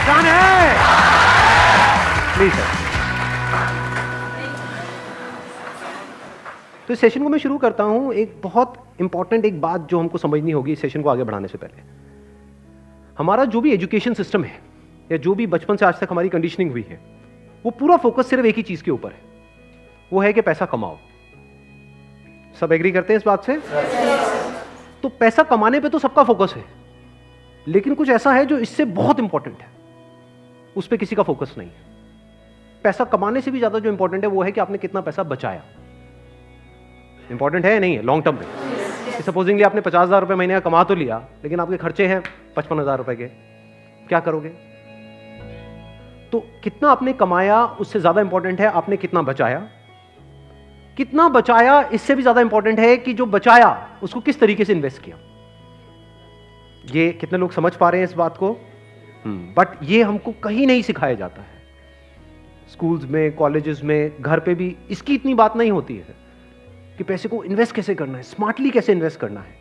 जान है please sir. तो इस सेशन को मैं शुरू करता हूं एक बहुत इंपॉर्टेंट एक बात जो हमको समझनी होगी इस सेशन को आगे बढ़ाने से पहले। हमारा जो भी एजुकेशन सिस्टम है या जो भी बचपन से आज तक हमारी कंडीशनिंग हुई है, वो पूरा फोकस सिर्फ एक ही चीज के ऊपर है, वो है कि पैसा कमाओ। सब एग्री करते हैं इस बात से? तो पैसा कमाने पे तो सबका फोकस है, लेकिन कुछ ऐसा है जो इससे बहुत इंपॉर्टेंट है, उस पर किसी का फोकस नहीं है। पैसा कमाने से भी ज्यादा जो इंपॉर्टेंट है वो है कि आपने कितना पैसा बचाया। इंपॉर्टेंट है या नहीं है लॉन्ग टर्म में? सपोजिंगली आपने 50,000 रुपए महीने का कमा तो लिया, लेकिन आपके खर्चे हैं 55,000 रुपए के, क्या करोगे? तो कितना आपने कमाया उससे ज्यादा इंपॉर्टेंट है आपने कितना बचाया। कितना बचाया इससे भी ज्यादा इंपॉर्टेंट है कि जो बचाया उसको किस तरीके से इन्वेस्ट किया। ये कितने लोग समझ पा रहे हैं इस बात को? बट ये हमको कहीं नहीं सिखाया जाता है। स्कूल्स में, कॉलेजेस में, घर पे भी इसकी इतनी बात नहीं होती है कि पैसे को इन्वेस्ट कैसे करना है, स्मार्टली कैसे इन्वेस्ट करना है।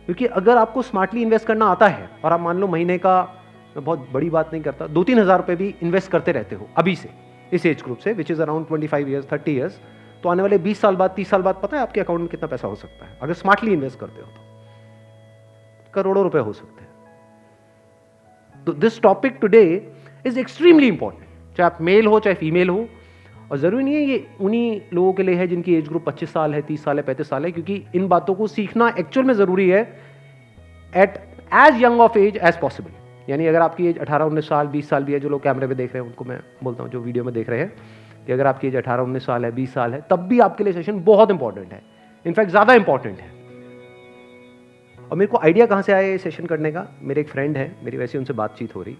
क्योंकि अगर आपको स्मार्टली इन्वेस्ट करना आता है और आप मान लो महीने का, मैं बहुत बड़ी बात नहीं करता, 2-3 हज़ार रुपए भी इन्वेस्ट करते रहते हो अभी से, इस एज ग्रुप से, which is around 25 years 30 years, तो आने वाले 20 साल बाद, 30 साल बाद पता है आपके अकाउंट में कितना पैसा हो सकता है अगर स्मार्टली इन्वेस्ट करते हो तो? करोड़ों रुपए हो सकते हैं। तो this topic today is extremely important, चाहे आप मेल हो चाहे फीमेल हो। और जरूरी नहीं है ये उन्हीं लोगों के लिए है जिनकी एज ग्रुप 25 साल है, 30 साल है, 35 साल है, क्योंकि इन बातों को सीखना एक्चुअल में जरूरी है at as young of age as possible. यानी अगर आपकी एज 18-19 साल, 20 साल भी है, जो लोग कैमरे पे देख रहे हैं उनको मैं बोलता हूँ, जो वीडियो में देख रहे हैं, कि अगर आपकी एज 18-19 साल है, 20 साल है, तब भी आपके लिए सेशन बहुत इंपॉर्टेंट है, इनफैक्ट ज्यादा इंपॉर्टेंट है। और मेरे को आइडिया कहाँ से आया ये सेशन करने का? मेरे एक फ्रेंड है, मेरी वैसे उनसे बातचीत हो रही,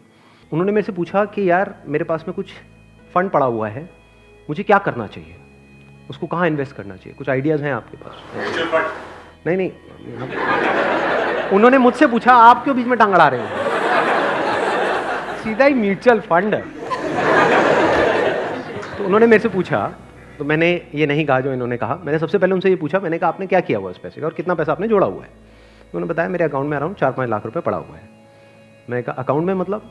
उन्होंने मेरे से पूछा कि यार मेरे पास में कुछ फंड पड़ा हुआ है, मुझे क्या करना चाहिए, उसको कहाँ इन्वेस्ट करना चाहिए, कुछ आइडियाज हैं आपके पास? नहीं, उन्होंने मुझसे पूछा, आप क्यों बीच में टांग अड़ा रहे हो? सीधा ही म्यूचुअल फंड। तो उन्होंने मेरे से पूछा, तो मैंने ये नहीं कहा जो इन्होंने कहा, मैंने सबसे पहले उनसे ये पूछा, मैंने कहा आपने क्या किया हुआ इस पैसे का और कितना पैसा आपने जोड़ा हुआ है? उन्होंने बताया मेरे अकाउंट में अराउंड 4-5 लाख रुपए पड़ा हुआ है। मैंने कहा अकाउंट में मतलब?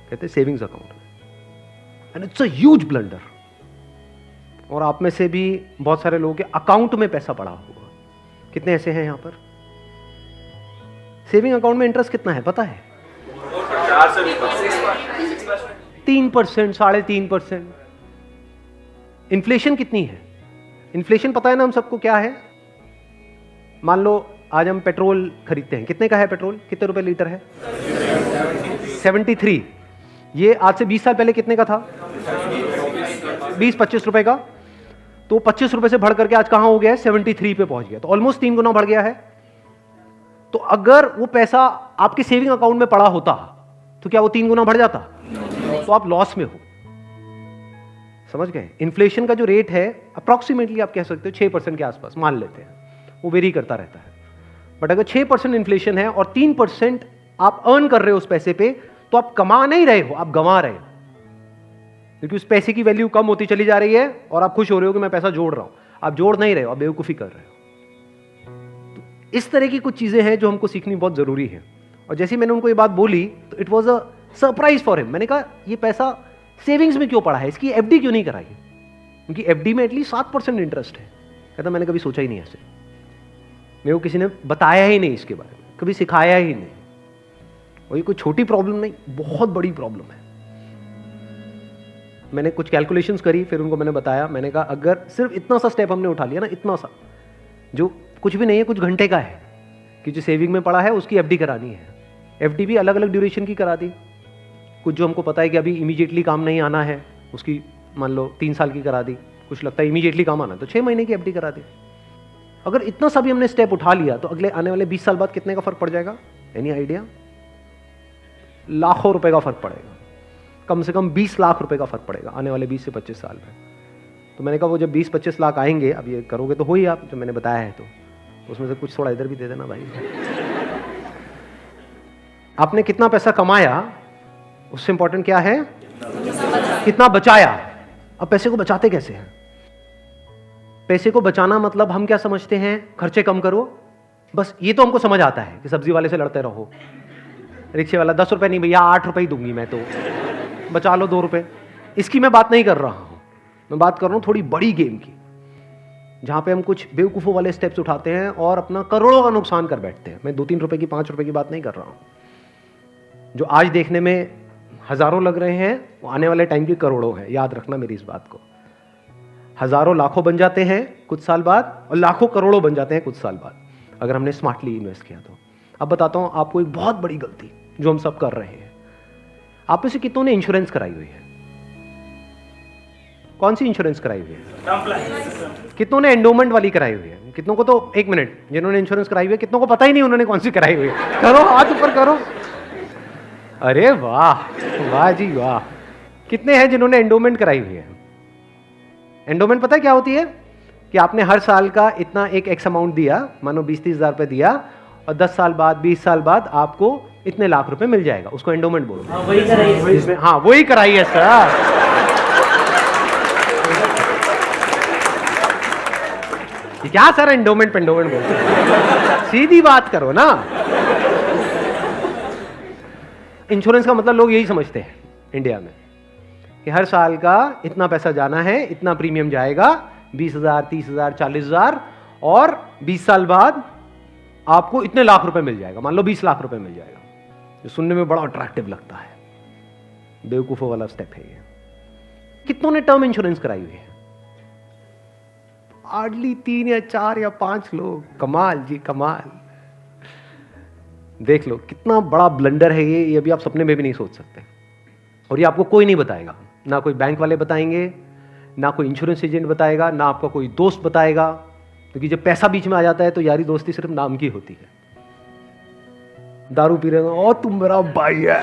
कहते सेविंग्स अकाउंट में। And it's a huge blunder. और आप में से भी बहुत सारे लोगों के अकाउंट में पैसा पड़ा हुआ, कितने ऐसे हैं यहां पर? सेविंग अकाउंट में इंटरेस्ट कितना है पता है? 3%, 3.5%। इन्फ्लेशन कितनी है? इन्फ्लेशन पता है ना हम सबको क्या है? मान लो आज हम पेट्रोल खरीदते हैं, कितने का है पेट्रोल? कितने रुपए लीटर है? 73। ये आज से 20 साल पहले कितने का था? 20-25 रुपए का। तो 25 रुपए से बढ़ करके आज कहां हो गया है? 73 पे पहुंच गया, तो ऑलमोस्ट 3 गुना बढ़ गया है। तो अगर वो पैसा आपके सेविंग अकाउंट में पड़ा होता तो क्या वो 3 गुना बढ़ जाता? तो आप लॉस में हो। समझ गए? इन्फ्लेशन का जो रेट है अप्रॉक्सीमेटली आप कह सकते हो 6% के आसपास मान लेते हैं, वो वेरी करता रहता है। बट अगर 6% इन्फ्लेशन है और 3% आप अर्न कर रहे हो उस पैसे पे, तो आप कमा नहीं रहे हो, आप गंवा रहे हो, क्योंकि उस पैसे की वैल्यू कम होती चली जा रही है और आप खुश हो रहे हो कि मैं पैसा जोड़ रहा हूं। आप जोड़ नहीं रहे हो, आप बेवकूफी कर रहे हो। तो इस तरह की कुछ चीजें हैं जो हमको सीखनी बहुत जरूरी है। और जैसे मैंने उनको ये बात बोली तो it was a surprise for him. मैंने कहा ये पैसा सेविंग्स में क्यों पड़ा है, इसकी एफडी क्यों नहीं कराई? क्योंकि एफडी में एटलीस्ट 7% इंटरेस्ट है। कहता मैंने कभी सोचा ही नहीं ऐसे, मेरे को किसी ने बताया ही नहीं इसके बारे में, कभी सिखाया ही नहीं। और ये कोई छोटी प्रॉब्लम नहीं, बहुत बड़ी प्रॉब्लम है। मैंने कुछ कैलकुलेशंस करी, फिर उनको मैंने बताया, मैंने कहा अगर सिर्फ इतना सा स्टेप हमने उठा लिया ना, इतना सा जो कुछ भी नहीं है, कुछ घंटे का है, कि जो सेविंग में पड़ा है उसकी एफडी करानी है। एफडी भी अलग अलग ड्यूरेशन की करा दी। कुछ जो हमको पता है कि अभी इमीडिएटली काम नहीं आना है, उसकी मान लो 3 साल की करा दी। कुछ लगता है इमीडिएटली काम आना है तो 6 महीने की एफडी करा दी। अगर इतना सा भी हमने स्टेप उठा लिया तो अगले आने वाले 20 साल बाद कितने का फर्क पड़ जाएगा? Any idea? लाखों रुपए का फर्क पड़ेगा, कम से कम 20 लाख रुपए का फर्क पड़ेगा आने वाले 20 से 25 साल में। तो मैंने कहा वो जब 20-25 लाख आएंगे, अब ये करोगे तो हो ही आप, जो मैंने बताया है, तो उसमें से कुछ थोड़ा इधर भी दे देना भाई। आपने कितना पैसा कमाया उससे इंपॉर्टेंट क्या है? कितना बचाया। अब पैसे को बचाते कैसे हैं? पैसे को बचाना मतलब हम क्या समझते हैं? खर्चे कम करो, बस ये तो हमको समझ आता है कि सब्जी वाले से लड़ते रहो, रिक्शे वाला 10 रुपए नहीं भैया 8 रुपए ही दूंगी मैं, तो बचा लो 2 रुपए। इसकी मैं बात नहीं कर रहा हूं, मैं बात कर रहा हूं थोड़ी बड़ी गेम की, जहां पे हम कुछ बेवकूफ़ों वाले स्टेप्स उठाते हैं और अपना करोड़ों का नुकसान कर बैठते हैं। मैं 2-3 रुपए की, 5 रुपए की बात नहीं कर रहा हूं। जो आज देखने में हजारों लग रहे हैं वो आने वाले टाइम की करोड़ों हैं। याद रखना मेरी इस बात को। हजारों लाखों बन जाते हैं कुछ साल बाद और लाखों करोड़ों बन जाते हैं कुछ साल बाद, अगर हमने स्मार्टली इन्वेस्ट किया तो। अब बताता हूं आपको एक बहुत बड़ी गलती जो हम सब कर रहे हैं। आप में से कितनों ने इंश्योरेंस कराई हुई है? कौन सी इंश्योरेंस कराई हुई है? कितनों ने एंडोमेंट वाली कराई हुई है? कितनों को तो, एक मिनट, जिन्होंने इंश्योरेंस कराई हुई है कितनों को पता ही नहीं उन्होंने कौन सी कराई हुई है? करो, हाथ ऊपर करो। अरे वाह, वाह जी वाह। कितने हैं जिन्होंने एंडोमेंट कराई हुई है? एंडोमेंट पता है क्या होती है? कि आपने हर साल का इतना एक एक्स अमाउंट दिया, मानो 20-30 हज़ार रुपए दिया, और 10 साल बाद, 20 साल बाद आपको इतने लाख रुपए मिल जाएगा। उसको एंडोमेंट बोलते हैं। वही कराई इसमें, हाँ वही कराई है सर। क्या सर एंडोमेंट पेंडोमेंट बोलते हैं? सीधी बात करो ना। इंश्योरेंस का मतलब लोग यही समझते हैं इंडिया में कि हर साल का इतना पैसा जाना है, इतना प्रीमियम जाएगा, 20,000, 30,000, 40,000, और 20 साल बाद आपको इतने लाख रुपए मिल जाएगा। मान लो 20 लाख रुपए मिल जाएगा, जो सुनने में बड़ा अट्रैक्टिव लगता है। बेवकूफों वाला स्टेप है ये। कितनों ने टर्म इंश्योरेंस कराई हुई है? हार्डली 3 या 4 या 5 लोग। कमाल जी कमाल। देख लो कितना बड़ा ब्लंडर है ये अभी आप सपने में भी नहीं सोच सकते। और ये आपको कोई नहीं बताएगा, ना कोई बैंक वाले बताएंगे, ना कोई इंश्योरेंस एजेंट बताएगा, ना आपका कोई दोस्त बताएगा, क्योंकि जब पैसा बीच में आ जाता है तो यारी दोस्ती सिर्फ नाम की होती है। दारू पी रहे हो, ओ तुम मेरा भाई है,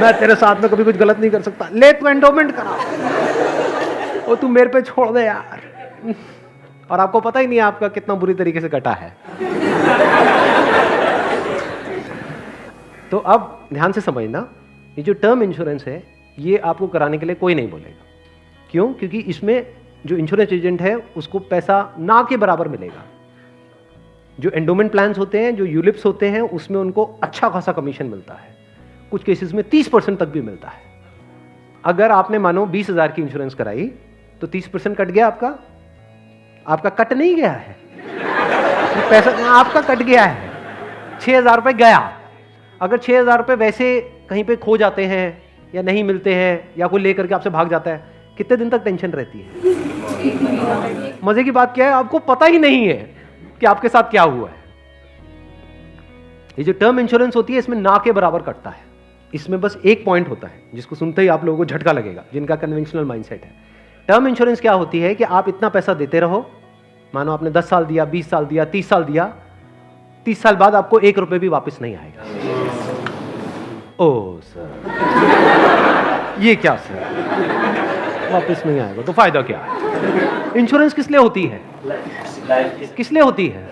मैं तेरे साथ में कभी कुछ गलत नहीं कर सकता, ले तू एंडोमेंट करा, ओ तू मेरे पे छोड़ दे यार। और आपको पता ही नहीं आपका कितना बुरी तरीके से कटा है। तो अब ध्यान से समझना, ये जो टर्म इंश्योरेंस है ये आपको कराने के लिए कोई नहीं बोलेगा। क्यों? क्योंकि इसमें जो इंश्योरेंस एजेंट है उसको पैसा ना के बराबर मिलेगा। जो एंडोमेंट प्लान्स होते हैं, जो यूलिप्स होते हैं, उसमें उनको अच्छा खासा कमीशन मिलता है, कुछ केसेस में 30% तक भी मिलता है। अगर आपने मानो 20,000 की इंश्योरेंस कराई तो 30% कट गया आपका। आपका कट नहीं गया है, पैसा आपका कट गया है। 6,000 रुपए गया। अगर 6,000 रुपए वैसे कहीं पे खो जाते हैं या नहीं मिलते हैं या कोई लेकर के आपसे भाग जाता है, कितने दिन तक टेंशन रहती है? मजे की बात क्या है, आपको पता ही नहीं है कि आपके साथ क्या हुआ है। ये जो टर्म इंश्योरेंस होती है इसमें ना के बराबर कटता है। इसमें बस एक पॉइंट होता है जिसको सुनते ही आप लोगों को झटका लगेगा, जिनका कन्वेंशनल माइंडसेट है। टर्म इंश्योरेंस क्या होती है कि आप इतना पैसा देते रहो, मानो आपने 10 साल दिया, 20 साल दिया, 30 साल दिया, 30 साल बाद आपको 1 रुपए भी वापस नहीं आएगा। ओ सर, ये क्या सर, वापस नहीं आएगा तो फायदा क्या है? इंश्योरेंस किस लिए होती है? किस लिए होती है?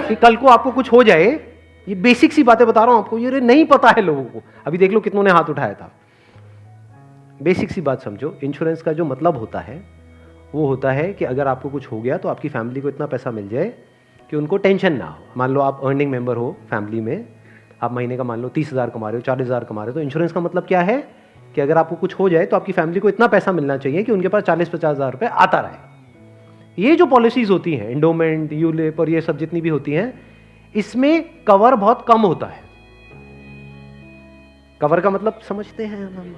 कि कल को आपको कुछ हो जाए। ये बेसिक सी बातें बता रहा हूं आपको, ये नहीं पता है लोगों को। अभी देख लो कितनों ने हाथ उठाया था। बेसिक सी बात समझो, इंश्योरेंस का जो मतलब होता है वो होता है कि अगर आपको कुछ हो गया तो आपकी फैमिली को इतना पैसा मिल जाए कि उनको टेंशन ना हो। मान लो आप अर्निंग मेंबर हो फैमिली में, आप महीने का मान लो 30,000 कमा रहे हो, 40,000 कमा रहे हो, तो इंश्योरेंस का मतलब क्या है कि अगर आपको कुछ हो जाए तो आपकी फैमिली को इतना पैसा मिलना चाहिए कि उनके पास 40-50 हज़ार रुपये आता रहे। ये जो पॉलिसीज होती हैं, एंडोमेंट, यूलिप और ये सब जितनी भी होती हैं, इसमें कवर बहुत कम होता है। कवर का मतलब समझते हैं हम?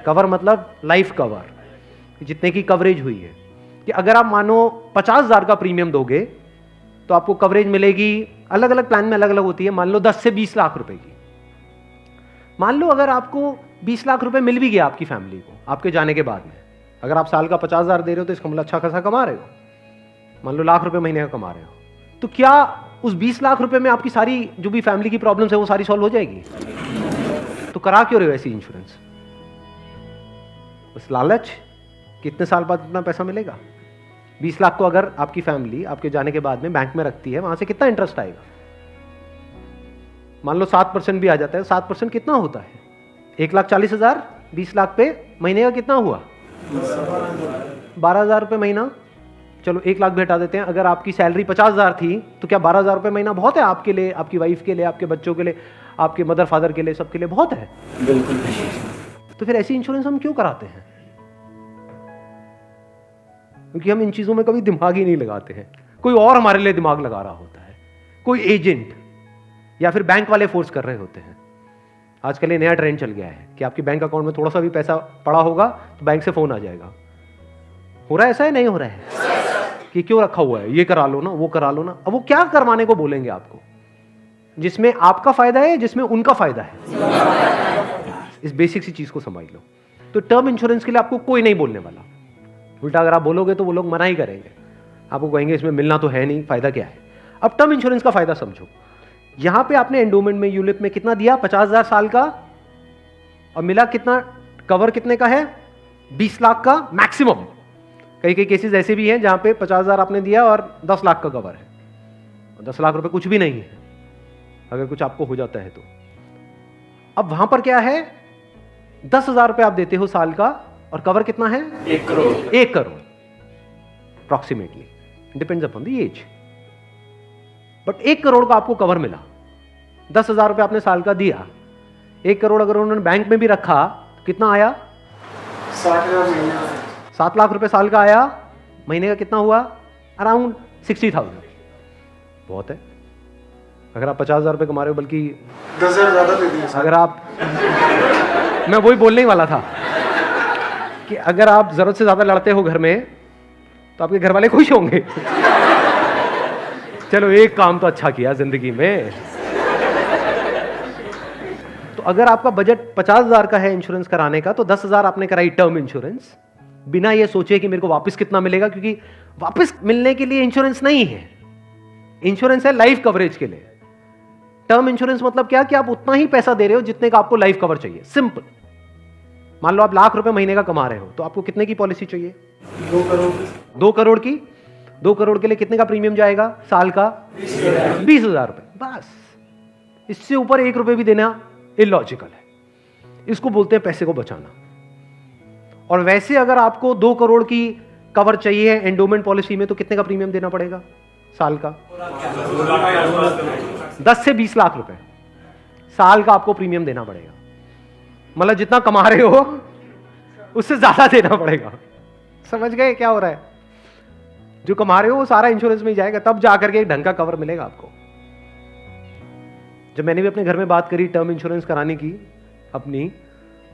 कवर मतलब लाइफ कवर, जितने की कवरेज हुई है। कि अगर आप मानो 50,000 का प्रीमियम दोगे तो आपको कवरेज मिलेगी, अलग अलग प्लान में अलग अलग होती है, मान लो 10 से 20 लाख रुपए की। मान लो अगर आपको 20 लाख रुपए मिल भी गया आपकी फैमिली को आपके जाने के बाद में, अगर आप साल का 50,000 दे रहे हो तो इसका मतलब अच्छा खासा कमा रहे हो, मान लो लाख रुपए महीने का कमा रहे हो, तो क्या उस 20 लाख रुपए में आपकी सारी जो भी फैमिली की प्रॉब्लम्स है वो सारी सॉल्व हो जाएगी? तो करा क्यों रहे हो ऐसी इंश्योरेंस? बस लालच, कितने साल बाद इतना पैसा मिलेगा? 20 लाख को अगर आपकी फैमिली आपके जाने के बाद में बैंक में रखती है, वहां से कितना इंटरेस्ट आएगा? मान लो 7% भी आ जाता है। 7% कितना होता है? 1,40,000, 20 लाख पे महीने का कितना हुआ? 12,000 रुपये महीना। चलो 1 लाख भी हटा देते हैं। अगर आपकी सैलरी 50,000 थी तो क्या 12,000 रुपये महीना बहुत है आपके लिए, आपकी वाइफ के लिए, आपके बच्चों के लिए, आपके मदर फादर के लिए, सबके लिए बहुत है? बिल्कुल। तो फिर ऐसी इंश्योरेंस हम क्यों कराते हैं? क्योंकि हम इन चीजों में कभी दिमाग ही नहीं लगाते हैं। कोई और हमारे लिए दिमाग लगा रहा होता है, कोई एजेंट या फिर बैंक वाले फोर्स कर रहे होते हैं। आजकल ये नया ट्रेंड चल गया है कि आपके बैंक अकाउंट में थोड़ा सा भी पैसा पड़ा होगा तो बैंक से फोन आ जाएगा। हो रहा है ऐसा है? नहीं हो रहा है कि क्यों रखा हुआ है, ये करा लो ना, वो करा लो ना। अब वो क्या करवाने को बोलेंगे आपको, जिसमें आपका फायदा है, जिसमें उनका फायदा है। इस बेसिक सी चीज को समझ लो। तो टर्म इंश्योरेंस के लिए आपको कोई नहीं बोलने वाला। उल्टा अगर आप बोलोगे तो वो लोग मना ही करेंगे, आपको कहेंगे इसमें मिलना तो है नहीं, फायदा क्या है। अब टर्म इंश्योरेंस का फायदा समझो। यहां पे आपने एंडोमेंट में, यूलिप में कितना दिया? 50,000 साल का, और मिला कितना? कवर कितने का है? 20 लाख का मैक्सिमम। कई कई केसेस ऐसे भी हैं जहां पे 50,000 आपने दिया और 10 लाख का कवर है, और 10 लाख रुपए कुछ भी नहीं है अगर कुछ आपको हो जाता है तो। अब वहां पर क्या है? 10,000 रुपए आप देते हो साल का, और कवर कितना है? 1 crore. 1 crore approximately, depends upon the age. But 1 crore का आपको कवर मिला। 10,000 रुपए आपने साल का दिया, 1 करोड़ अगर उन्होंने बैंक में भी रखा तो कितना आया? 7 लाख रुपए साल का आया। महीने का कितना हुआ? अराउंड 60,000। बहुत है। अगर आप 50,000 रुपए कमा रहे हो, बल्कि 10,000 ज्यादा दे दिए। अगर आप मैं वही बोलने ही वाला था कि अगर आप जरूरत से ज्यादा लड़ते हो घर में तो आपके घर वाले खुश होंगे। चलो एक काम तो अच्छा किया जिंदगी में। तो अगर आपका बजट 50,000 का है इंश्योरेंस कराने का, तो 10,000 आपने कराई टर्म इंश्योरेंस, बिना ये सोचे कि मेरे को वापस कितना मिलेगा, क्योंकि वापस मिलने के लिए इंश्योरेंस नहीं है। इंश्योरेंस है लाइफ कवरेज के लिए। टर्म इंश्योरेंस मतलब क्या? कि आप उतना ही पैसा दे रहे हो जितने का आपको लाइफ कवर चाहिए। सिंपल। मान लो आप लाख रुपए महीने का कमा रहे हो, तो आपको कितने की पॉलिसी चाहिए? 2 करोड़। 2 करोड़ की। 2 करोड़ के लिए कितने का प्रीमियम जाएगा साल का? 20,000 रुपए। बस, इससे ऊपर 1 रुपए भी देना इलॉजिकल है। इसको बोलते हैं पैसे को बचाना। और वैसे अगर आपको 2 करोड़ की कवर चाहिए एंडोमेंट पॉलिसी में, तो कितने का प्रीमियम देना पड़ेगा साल का? 10 से 20 लाख रुपए साल का आपको प्रीमियम देना पड़ेगा। मतलब जितना कमा रहे हो उससे ज्यादा देना पड़ेगा। समझ गए क्या हो रहा है? जो कमा रहे हो वो सारा इंश्योरेंस में ही जाएगा, तब जाकर के एक ढंग का कवर मिलेगा आपको। जब मैंने भी अपने घर में बात करी टर्म इंश्योरेंस कराने की अपनी,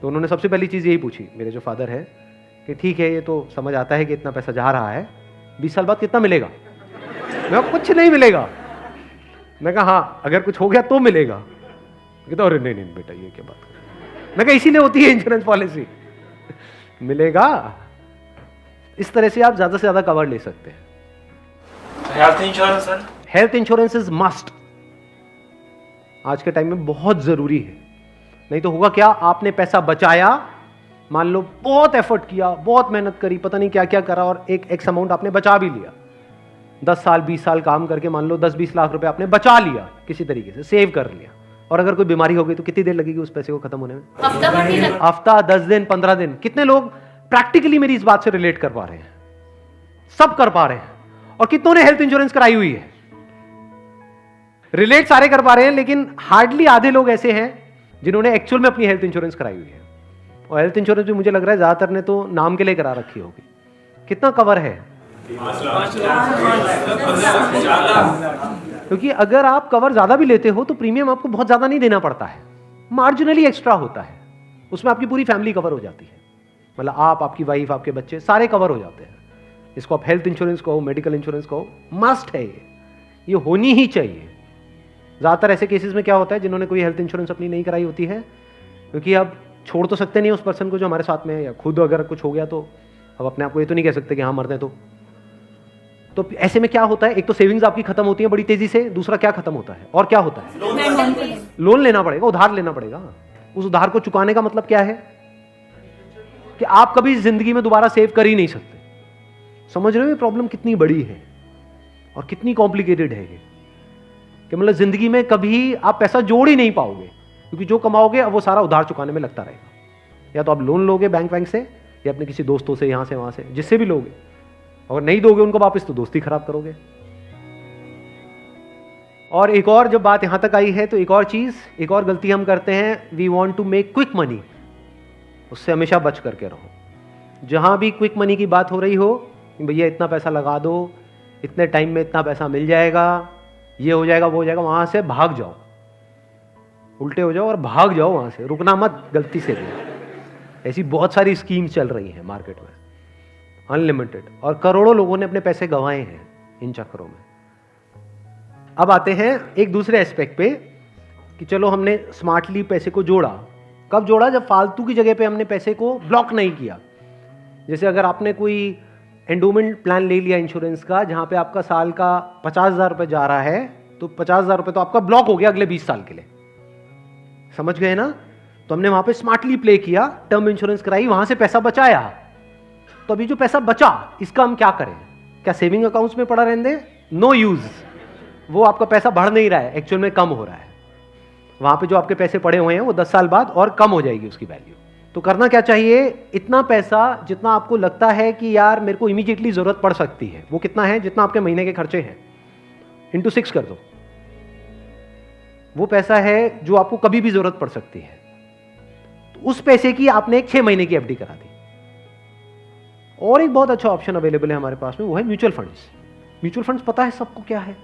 तो उन्होंने सबसे पहली चीज यही पूछी, मेरे जो फादर है, कि ठीक है ये तो समझ आता है कि इतना पैसा जा रहा है, 20 साल बाद कितना मिलेगा? मैं कुछ नहीं मिलेगा। मैं कहा हाँ अगर कुछ हो गया तो मिलेगा। कहता अरे नहीं नहीं बेटा ये क्या बात कर। मैं कहा इसीलिए होती है इंश्योरेंस पॉलिसी, मिलेगा। इस तरह से आप ज्यादा से ज्यादा कवर ले सकते हैं। Health insurance sir? Health insurance is must. आज के टाइम में बहुत जरूरी है। नहीं तो होगा क्या? आपने पैसा बचाया, मान लो बहुत एफर्ट किया, बहुत मेहनत करी, पता नहीं क्या क्या करा, और एक एक्स अमाउंट आपने बचा भी लिया। 10 साल 20 साल काम करके मान लो 10-20 लाख रुपए आपने बचा लिया, किसी तरीके से सेव कर लिया, और अगर कोई बीमारी हो गई तो कितनी देर लगेगी उस पैसे को खत्म होने में? हफ्ता, 10 दिन, 15 दिन। कितने लोग प्रैक्टिकली मेरी इस बात से रिलेट कर पा रहे हैं? सब कर पा रहे हैं। और कितनों ने हेल्थ इंश्योरेंस कराई हुई है? रिलेट सारे कर पा रहे हैं, लेकिन हार्डली आधे लोग ऐसे हैं जिन्होंने एक्चुअल में अपनी हेल्थ इंश्योरेंस कराई हुई है। और हेल्थ इंश्योरेंस भी मुझे लग रहा है ज्यादातर ने तो नाम के लिए करा रखी होगी। कितना कवर है? क्योंकि अगर आप कवर ज्यादा भी लेते हो तो प्रीमियम आपको बहुत ज्यादा नहीं देना पड़ता है, मार्जिनली एक्स्ट्रा होता है। उसमें आपकी पूरी फैमिली कवर हो जाती है। मतलब आप, आपकी वाइफ, आपके बच्चे सारे कवर हो जाते हैं। इसको आप हेल्थ इंश्योरेंस कहो, मेडिकल इंश्योरेंस कहो, मस्ट है ये होनी ही चाहिए। ज्यादातर ऐसे केसेस में क्या होता है, जिन्होंने कोई हेल्थ इंश्योरेंस अपनी नहीं कराई होती है, क्योंकि अब छोड़ तो सकते नहीं उस पर्सन को जो हमारे साथ में है, या खुद अगर कुछ हो गया तो अब अपने आप को ये तो नहीं कह सकते कि हाँ मरते हैं। तो ऐसे में क्या होता है, एक तो सेविंग्स आपकी खत्म होती है बड़ी तेजी से, दूसरा क्या खत्म होता है, और क्या होता है? लोन लेना पड़ेगा, उधार लेना पड़ेगा। उस उधार को चुकाने का मतलब क्या है? कि आप कभी जिंदगी में दोबारा सेव कर ही नहीं सकते। समझ रहे हो ये प्रॉब्लम कितनी बड़ी है और कितनी कॉम्प्लिकेटेड है ये? कि मतलब जिंदगी में कभी आप पैसा जोड़ ही नहीं पाओगे, क्योंकि जो कमाओगे अब वो सारा उधार चुकाने में लगता रहेगा। या तो आप लोन लोगे बैंक से, या अपने किसी दोस्तों से, यहां से वहां से, जिससे भी लोगे। अगर नहीं दोगे उनको वापस तो दोस्ती खराब करोगे। और एक और जब बात यहां तक आई है तो एक और चीज, एक और गलती हम करते हैं, we want to make quick money. उससे हमेशा बच करके रहो। जहां भी क्विक मनी की बात हो रही हो, भैया इतना पैसा लगा दो, इतने टाइम में इतना पैसा मिल जाएगा, ये हो जाएगा वो हो जाएगा, वहां से भाग जाओ, उल्टे हो जाओ और भाग जाओ वहां से, रुकना मत गलती से भी। ऐसी बहुत सारी स्कीम चल रही हैं मार्केट में, अनलिमिटेड, और करोड़ों लोगों ने अपने पैसे गंवाए हैं इन चक्करों में। अब आते हैं एक दूसरे एस्पेक्ट पे कि चलो हमने स्मार्टली पैसे को जोड़ा। कब जोड़ा? जब फालतू की जगह पे हमने पैसे को ब्लॉक नहीं किया। जैसे अगर आपने कोई एंडोमेंट प्लान ले लिया इंश्योरेंस का, जहां पे आपका साल का 50,000 रुपये जा रहा है, तो 50,000 रुपये तो आपका ब्लॉक हो गया अगले 20 साल के लिए। समझ गए ना? तो हमने वहां पे स्मार्टली प्ले किया, टर्म इंश्योरेंस कराई, वहां से पैसा बचाया। तो अभी जो पैसा बचा, इसका हम क्या करें? क्या सेविंग अकाउंट्स में पड़ा रहने दें? No use. वो आपका पैसा बढ़ नहीं रहा है, एक्चुअल में कम हो रहा है। वहां पे जो आपके पैसे पड़े हुए हैं वो 10 साल बाद और कम हो जाएगी उसकी वैल्यू। तो करना क्या चाहिए? इतना पैसा जितना आपको लगता है कि यार मेरे को इमीडिएटली जरूरत पड़ सकती है, वो कितना है? जितना आपके महीने के खर्चे हैं, इंटू 6 कर दो। वो पैसा है जो आपको कभी भी जरूरत पड़ सकती है। तो उस पैसे की आपने एक 6 महीने की एफडी करा दी। और एक बहुत अच्छा ऑप्शन अवेलेबल है हमारे पास में, वो है म्यूचुअल फंड्स। म्यूचुअल फंड्स पता है सबको क्या है?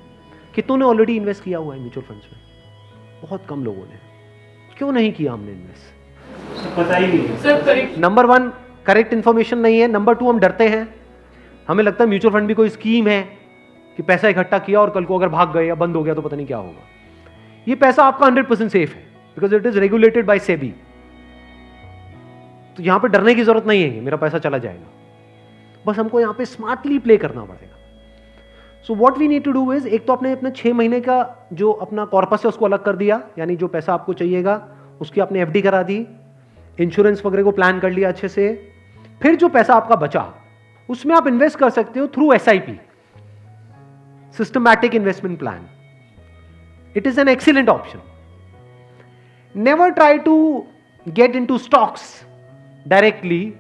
कितनों ने ऑलरेडी इन्वेस्ट किया हुआ है म्यूचुअल फंड्स में? बहुत कम लोगों ने। क्यों नहीं किया हमने इन्वेस्ट? पता ही नहीं सर। नंबर 1 करेक्ट इंफॉर्मेशन नहीं है। नंबर 2 हम डरते हैं, हमें लगता है म्यूचुअल फंड भी कोई स्कीम है कि पैसा इकट्ठा किया और कल को अगर भाग गए या बंद हो गया तो पता नहीं क्या होगा। ये पैसा आपका 100% सेफ है, because it is regulated by SEBI. तो यहां पे डरने की जरूरत नहीं है कि मेरा पैसा चला जाएगा, बस हमको यहां पे स्मार्टली प्ले करना पड़ेगा। So what we need to do is, एक तो आपने अपने 6 महीने का जो अपना कॉर्पस है उसको अलग कर दिया, यानी जो पैसा आपको चाहिएगा उसकी आपने एफडी करा दी, इंश्योरेंस वगैरह को प्लान कर लिया अच्छे से। फिर जो पैसा आपका बचा उसमें आप इन्वेस्ट कर सकते हो through SIP, systematic investment plan. It is an excellent option. Never try to get into stocks directly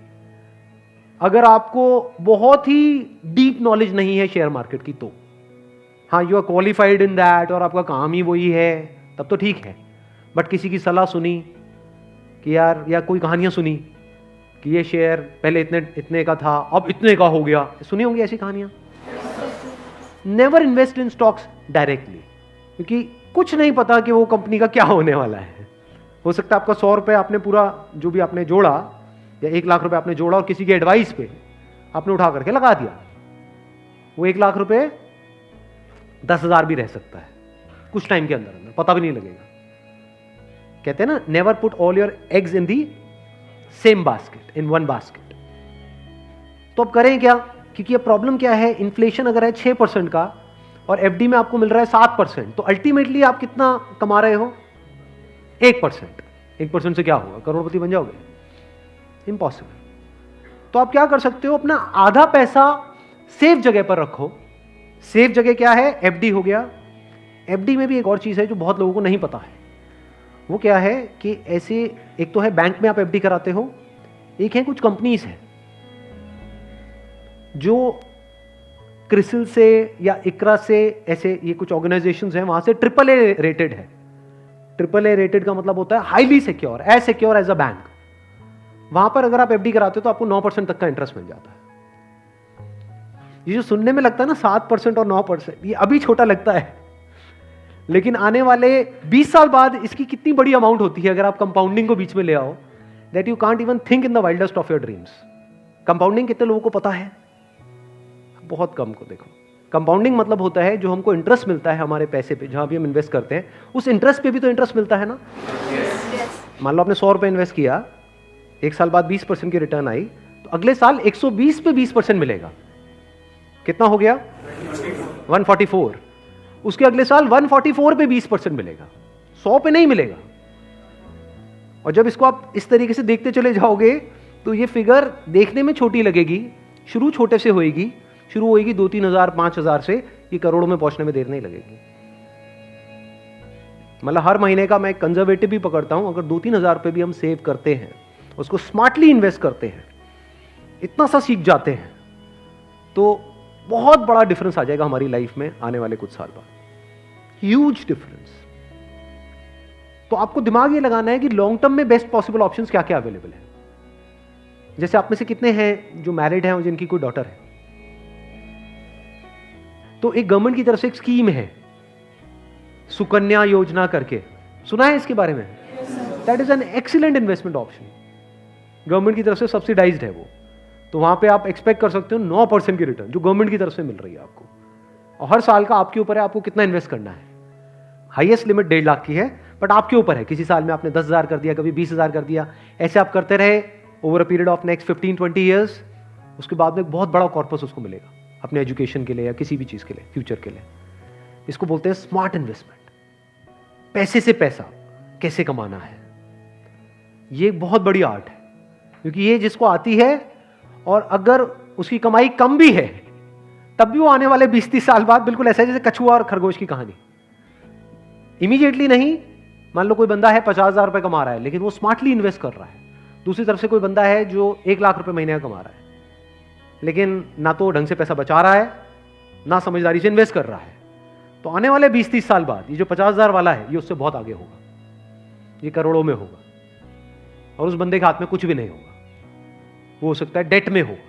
अगर आपको बहुत ही डीप नॉलेज नहीं है शेयर मार्केट की तो। हाँ, you are qualified in that और आपका काम ही वही है, तब तो ठीक है। बट किसी की सलाह सुनी कि यार, या कोई कहानियां सुनी कि ये शेयर पहले इतने का था अब इतने का हो गया, सुनी होंगी ऐसी कहानियां। Never invest in stocks directly, क्योंकि कुछ नहीं पता कि वो कंपनी का क्या होने वाला है। हो सकता है आपका 100 रुपये आपने पूरा जो भी आपने जोड़ा या 1 लाख रुपए आपने जोड़ा और किसी के एडवाइस पे आपने उठा करके लगा दिया, वो 1 लाख रुपए 10,000 भी रह सकता है कुछ टाइम के अंदर अंदर, पता भी नहीं लगेगा। कहते हैं ना, never put all your eggs in the same basket, in one basket. तो अब करें क्या? क्योंकि अब प्रॉब्लम क्या है, इन्फ्लेशन अगर है 6% का और एफडी में आपको मिल रहा है 7%, तो अल्टीमेटली आप कितना कमा रहे हो? 1%। 1% से क्या होगा? करोड़पति बन जाओगे? इम्पॉसिबल। तो आप क्या कर सकते हो, अपना आधा पैसा सेफ जगह पर रखो। सेफ जगह क्या है? एफडी हो गया। एफडी में भी एक और चीज है जो बहुत लोगों को नहीं पता है। वो क्या है कि ऐसे, एक तो है बैंक में आप एफडी कराते हो, एक है कुछ कंपनीज है जो क्रिसिल से या इकरा से, ऐसे ये कुछ ऑर्गेनाइजेशंस हैं, वहां से AAA रेटेड है। AAA रेटेड का मतलब होता है highly secure, as secure as a bank. वहां पर अगर आप एफडी कराते हो तो आपको 9% तक का इंटरेस्ट मिल जाता है। ये जो सुनने में लगता है ना 7% और 9%, ये अभी छोटा लगता है, लेकिन आने वाले 20 साल बाद इसकी कितनी बड़ी अमाउंट होती है अगर आप कंपाउंडिंग को बीच में ले आओ, that you can't even think in the wildest of your dreams. Compounding कितने लोगों को पता है? बहुत कम को। देखो, कंपाउंडिंग मतलब होता है जो हमको इंटरेस्ट मिलता है हमारे पैसे पे, जहां भी हम इन्वेस्ट करते हैं उस इंटरेस्ट पे भी तो इंटरेस्ट मिलता है ना। मान लो आपने 100 रुपए इन्वेस्ट किया, 1 साल बाद 20% की रिटर्न आई, तो अगले साल 120 पे 20% मिलेगा। कितना हो गया? 144। उसके अगले साल 144 पे 20% मिलेगा, 100 पे नहीं मिलेगा। और जब इसको आप इस तरीके से देखते चले जाओगे तो ये फिगर देखने में छोटी लगेगी, शुरू छोटे से होएगी, शुरू होएगी 2-3 हजार 5 हजार से, ये करोड़ों में पहुंचने में देर नहीं लगेगी। मतलब हर महीने का मैं कंजर्वेटिव भी पकड़ता हूं, अगर 2-3 हजार रुपए भी हम सेव करते हैं, उसको स्मार्टली इन्वेस्ट करते हैं, इतना सा सीख जाते हैं, तो बहुत बड़ा डिफरेंस आ जाएगा हमारी लाइफ में आने वाले कुछ साल बाद। Huge difference. तो आपको दिमाग ये लगाना है कि लॉन्ग टर्म में बेस्ट पॉसिबल ऑप्शंस क्या क्या अवेलेबल है। जैसे आप में से कितने हैं जो मैरिड हैं और जिनकी कोई डॉटर है? तो एक गवर्नमेंट की तरफ से एक स्कीम है सुकन्या योजना करके, सुना है इसके बारे में? That is an excellent investment option. Government की तरफ से सब्सिडाइज्ड है वो, तो वहां पे आप एक्सपेक्ट कर सकते हो 9% की रिटर्न जो गवर्नमेंट की तरफ से मिल रही है आपको, और हर साल का आपके ऊपर है आपको कितना इन्वेस्ट करना है। हाईएस्ट लिमिट 1.5 लाख की है, बट आपके ऊपर है। किसी साल में आपने 10,000 कर दिया, कभी 20,000 कर दिया, ऐसे आप करते रहे over a period of next 15-20 years. उसके बाद में एक बहुत बड़ा कॉर्पस उसको मिलेगा अपने एजुकेशन के लिए या किसी भी चीज के लिए, फ्यूचर के लिए। इसको बोलते हैं स्मार्ट इन्वेस्टमेंट। पैसे से पैसा कैसे कमाना है, ये एक बहुत बड़ी आर्ट है, क्योंकि ये जिसको आती है और अगर उसकी कमाई कम भी है तब भी वो आने वाले 20-30 साल बाद बिल्कुल ऐसा है जैसे कछुआ और खरगोश की कहानी। इमीडिएटली नहीं, मान लो कोई बंदा है 50,000 रुपए कमा रहा है लेकिन वो स्मार्टली इन्वेस्ट कर रहा है। दूसरी तरफ से कोई बंदा है जो 1 लाख रुपए महीने का कमा रहा है, लेकिन ना तो ढंग से पैसा बचा रहा है ना समझदारी से इन्वेस्ट कर रहा है। तो आने वाले 20-30 साल बाद ये जो 50,000 वाला है ये उससे बहुत आगे होगा, ये करोड़ों में होगा, और उस बंदे के हाथ में कुछ भी नहीं होगा। वो हो सकता है डेट में होगा,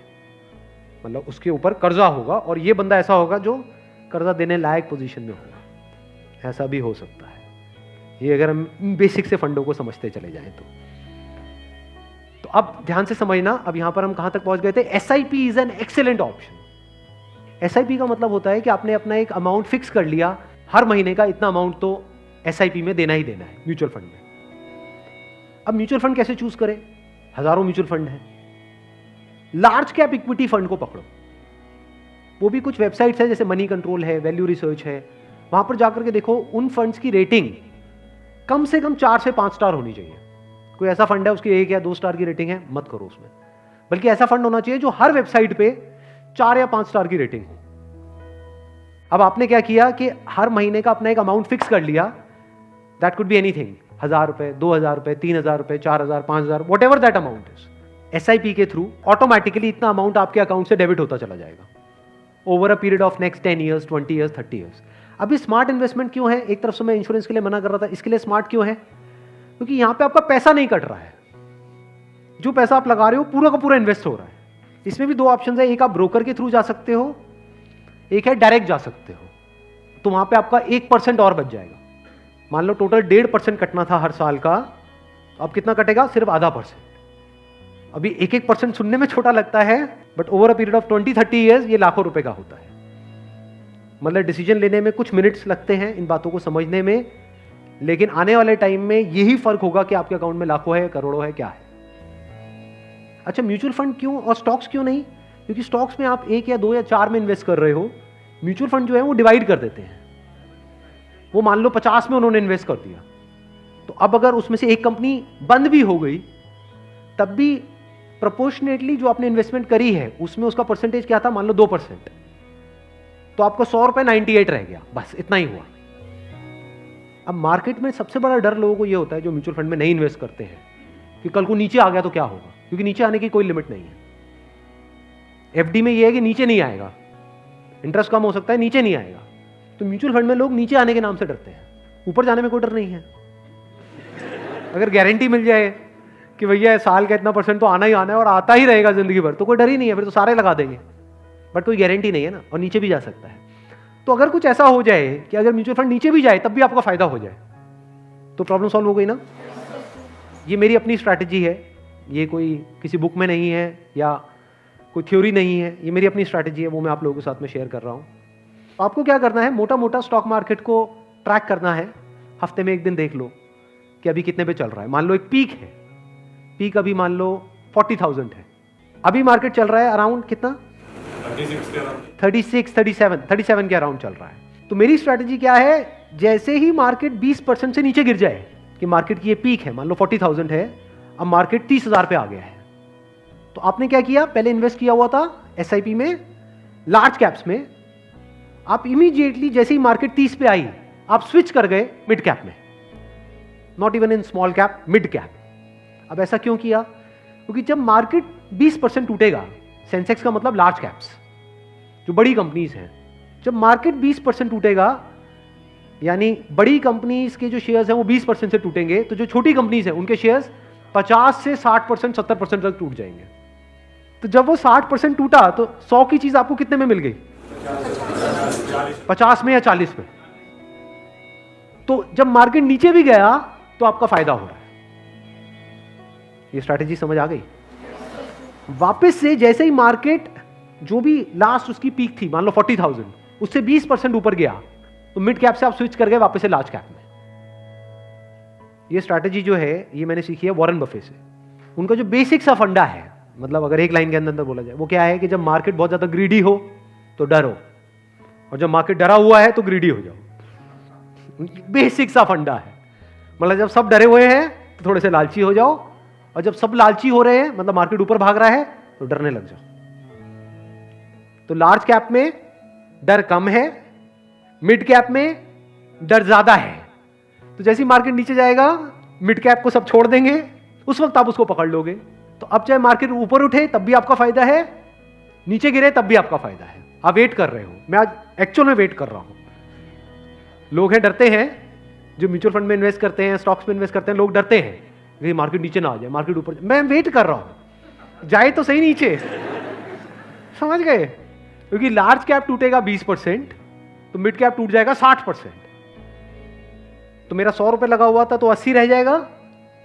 मतलब उसके ऊपर कर्जा होगा, और ये बंदा ऐसा होगा जो कर्जा देने लायक पोजीशन में होगा। ऐसा भी हो सकता है, ये अगर हम बेसिक से फंडों को समझते चले जाएं तो अब ध्यान से समझना। अब यहां पर हम कहां तक पहुंच गए थे? SIP is an excellent option. SIP का मतलब होता है कि आपने अपना एक अमाउंट फिक्स कर लिया, हर महीने का इतना अमाउंट तो एसआईपी में देना ही देना है म्यूचुअल फंड में। अब म्यूचुअल फंड कैसे चूज करें? हजारों म्यूचुअल फंड है। लार्ज कैप इक्विटी फंड को पकड़ो, वो भी कुछ वेबसाइट्स है जैसे मनी कंट्रोल है, वैल्यू रिसर्च है, वहां पर जाकर के देखो उन फंड्स की रेटिंग कम से कम 4 से 5 स्टार होनी चाहिए। कोई ऐसा फंड है उसकी 1 या 2 स्टार की रेटिंग है, मत करो उसमें, बल्कि ऐसा फंड होना चाहिए जो हर वेबसाइट पे 4 या 5 स्टार की रेटिंग हो। अब आपने क्या किया कि हर महीने का अपना एक अमाउंट फिक्स कर लिया, दैट कुड बी एनीथिंग, 1,000 रुपए, 2,000 रुपए, 3,000 रुपए, 4,000, 5,000, what ever that amount is. SIP के थ्रू ऑटोमेटिकली इतना अमाउंट आपके अकाउंट से डेबिट होता चला जाएगा over a period of next 10 years, 20 years, 30 years. अभी स्मार्ट इन्वेस्टमेंट क्यों है? एक तरफ से मैं इंश्योरेंस के लिए मना कर रहा था, इसके लिए स्मार्ट क्यों है? क्योंकि यहां पे आपका पैसा नहीं कट रहा है, जो पैसा आप लगा रहे हो पूरा का पूरा इन्वेस्ट हो रहा है। इसमें भी 2 ऑप्शन है, एक आप ब्रोकर के थ्रू जा सकते हो, एक है डायरेक्ट जा सकते हो। तो वहां पे आपका 1% और बच जाएगा। मान लो टोटल 1.5% कटना था हर साल का, तो अब कितना कटेगा? सिर्फ 0.5%। अभी 1% सुनने में छोटा लगता है, but over a period of 20-30 years ये लाखों रुपए का होता है। मतलब डिसीजन लेने में कुछ मिनट्स लगते हैं इन बातों को समझने में, लेकिन आने वाले टाइम में यही फर्क होगा कि आपके अकाउंट में लाखों है, करोड़ों है, क्या है। अच्छा, म्यूचुअल फंड क्यों और स्टॉक्स क्यों नहीं? क्योंकि स्टॉक्स में आप 1 या 2 या 4 में इन्वेस्ट कर रहे हो, म्यूचुअल फंड जो है वो डिवाइड कर देते हैं। वो मान लो 50 में उन्होंने इन्वेस्ट कर दिया, तो अब अगर उसमें से एक कंपनी बंद भी हो गई तब भी प्रोपोर्शनेटली जो आपने इन्वेस्टमेंट करी है उसमें उसका परसेंटेज क्या था? मान लो 2%, तो आपको 100 रुपए 98 रह गया, बस इतना ही हुआ। अब मार्केट में सबसे बड़ा डर लोगों को यह होता है जो म्यूचुअल फंड में नहीं इन्वेस्ट करते हैं कि कल को नीचे आ गया तो क्या होगा, क्योंकि नीचे आने की कोई लिमिट नहीं है। एफडी में यह है कि नीचे नहीं आएगा, इंटरेस्ट कम हो सकता है, नीचे नहीं आएगा। तो म्यूचुअल फंड में लोग नीचे आने के नाम से डरते हैं, ऊपर जाने में कोई डर नहीं है। अगर गारंटी मिल जाए कि भैया साल का इतना % तो आना ही आना है और आता ही रहेगा जिंदगी भर, तो कोई डर ही नहीं है, फिर तो सारे लगा देंगे। बट कोई गारंटी नहीं है ना, और नीचे भी जा सकता है। तो अगर कुछ ऐसा हो जाए कि अगर म्यूचुअल फंड नीचे भी जाए तब भी आपका फायदा हो जाए, तो प्रॉब्लम सॉल्व हो गई ना। ये मेरी अपनी स्ट्रैटेजी है, ये कोई किसी बुक में नहीं है या कोई थ्योरी नहीं है, ये मेरी अपनी स्ट्रैटेजी है, वो मैं आप लोगों के साथ में शेयर कर रहा हूँ। आपको क्या करना है? मोटा मोटा स्टॉक मार्केट को ट्रैक करना है, हफ्ते में एक दिन देख लो कि अभी कितने पे चल रहा है। मान लो एक पीक है, पीक अभी मान लो 40,000 है, अभी मार्केट चल रहा है अराउंड कितना? 37 के अराउंड चल रहा है। तो मेरी स्ट्रैटेजी क्या है? जैसे ही मार्केट 20% से नीचे गिर जाए कि मार्केट की ये पीक है, मान लो 40,000 है, अब मार्केट 30,000 पे आ गया है, तो आपने क्या किया? पहले इन्वेस्ट किया हुआ था एसआईपी में, लार्ज कैप्स में, आप इमीडिएटली जैसे ही मार्केट 30 पे आई आप स्विच कर गए मिड कैप में, not even in small cap, mid cap. अब ऐसा क्यों किया? क्योंकि जब मार्केट 20% टूटेगा, सेंसेक्स का मतलब लार्ज कैप्स जो बड़ी कंपनीज हैं, जब मार्केट 20% टूटेगा यानी बड़ी कंपनीज के जो शेयर्स हैं वो 20% से टूटेंगे, तो जो छोटी कंपनीज हैं उनके शेयर्स 50 से 60%, 70% तक टूट जाएंगे। तो जब वो 60% टूटा तो 100 की चीज आपको कितने में मिल गई? 50 में या 40 में। तो जब मार्केट नीचे भी गया तो आपका फायदा हो रहा है। ये स्ट्रैटेजी समझ आ गई? वापस से जैसे ही मार्केट जो भी लास्ट उसकी पीक थी, मान लो 40,000, उससे 20% ऊपर गया तो मिड कैप से आप स्विच कर गए वापस से लार्ज कैप में। ये स्ट्रैटेजी जो है ये मैंने सीखी है वॉरेन बफे से। उनका जो बेसिक सा फंडा है, मतलब अगर एक लाइन के अंदर बोला जाए, वो क्या है कि जब मार्केट बहुत ज्यादा ग्रीडी हो तो डरो, और जब मार्केट डरा हुआ है तो ग्रीडी हो जाओ। बेसिक सा फंडा है। मतलब जब सब डरे हुए हैं तो थोड़े से लालची हो जाओ, और जब सब लालची हो रहे हैं, मतलब मार्केट ऊपर भाग रहा है, तो डरने लग जाओ। तो लार्ज कैप में डर कम है, मिड कैप में डर ज्यादा है। तो जैसे ही मार्केट नीचे जाएगा मिड कैप को सब छोड़ देंगे, उस वक्त आप उसको पकड़ लोगे। तो अब चाहे मार्केट ऊपर उठे तब भी आपका फायदा है, नीचे गिरे तब भी आपका फायदा है। आप वेट कर रहे हो, मैं आज एक्चुअल में वेट कर रहा हूं। लोग हैं डरते हैं, जो म्यूचुअल फंड में इन्वेस्ट करते हैं, स्टॉक्स में इन्वेस्ट करते हैं, लोग डरते हैं कि मार्केट नीचे ना आ जाए, मार्केट ऊपर। मैं वेट कर रहा हूं, जाए तो सही नीचे। समझ गए? क्योंकि लार्ज कैप टूटेगा 20%, तो मिड कैप टूट जाएगा 60%। तो मेरा 100 रुपए लगा हुआ था तो 80 रह जाएगा,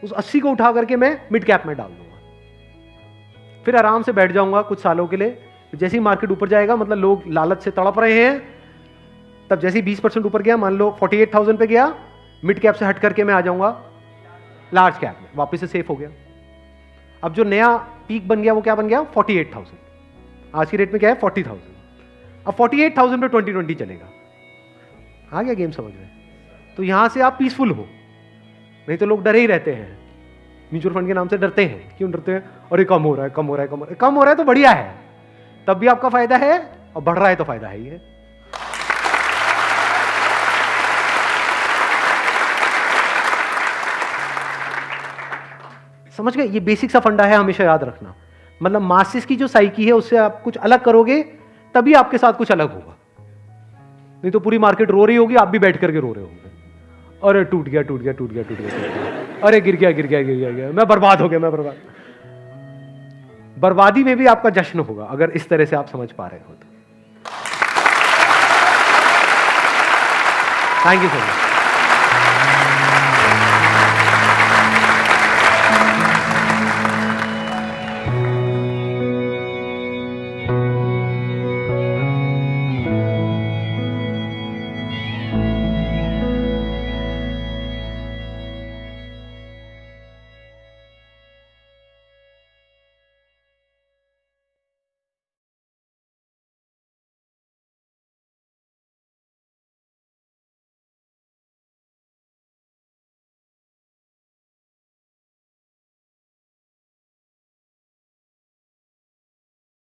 उस 80 को उठा करके मैं मिड कैप में डाल दूंगा, फिर आराम से बैठ जाऊंगा कुछ सालों के लिए। जैसे ही मार्केट ऊपर जाएगा, मतलब लोग लालच से तड़प रहे हैं, तब जैसे ही 20% ऊपर गया, मान लो 48,000 पे गया, मिड कैप से हट करके मैं आ जाऊंगा लार्ज कैप में, वापस से सेफ हो गया। अब जो नया पीक बन गया वो क्या बन गया? 48,000। आज की रेट में क्या है? 40,000। अब 48,000 पे 2020 चलेगा। आ गया गेम समझ में? तो यहां से आप पीसफुल हो, नहीं तो लोग डरे ही रहते हैं, म्यूचुअल फंड के नाम से डरते हैं। क्यों डरते हैं? अरे कम हो रहा है, कम हो रहा है, कम हो रहा है। कम हो रहा है तो बढ़िया है, तब भी आपका फायदा है, और बढ़ रहा है तो फायदा है ही है। समझ गए? ये बेसिक सा फंडा है, हमेशा याद रखना। मतलब मासिस की जो साइकी है उससे आप कुछ अलग करोगे तभी आपके साथ कुछ अलग होगा, नहीं तो पूरी मार्केट रो रही होगी, आप भी बैठ करके रो रहे होंगे। अरे टूट गया, टूट गया, टूट गया, टूट गया, अरे गिर गया, गिर गया, गिर गया, गिर गया, मैं बर्बाद हो गया, मैं बर्बाद। बर्बादी में भी आपका जश्न होगा अगर इस तरह से आप समझ पा रहे हो तो। Thank you so much.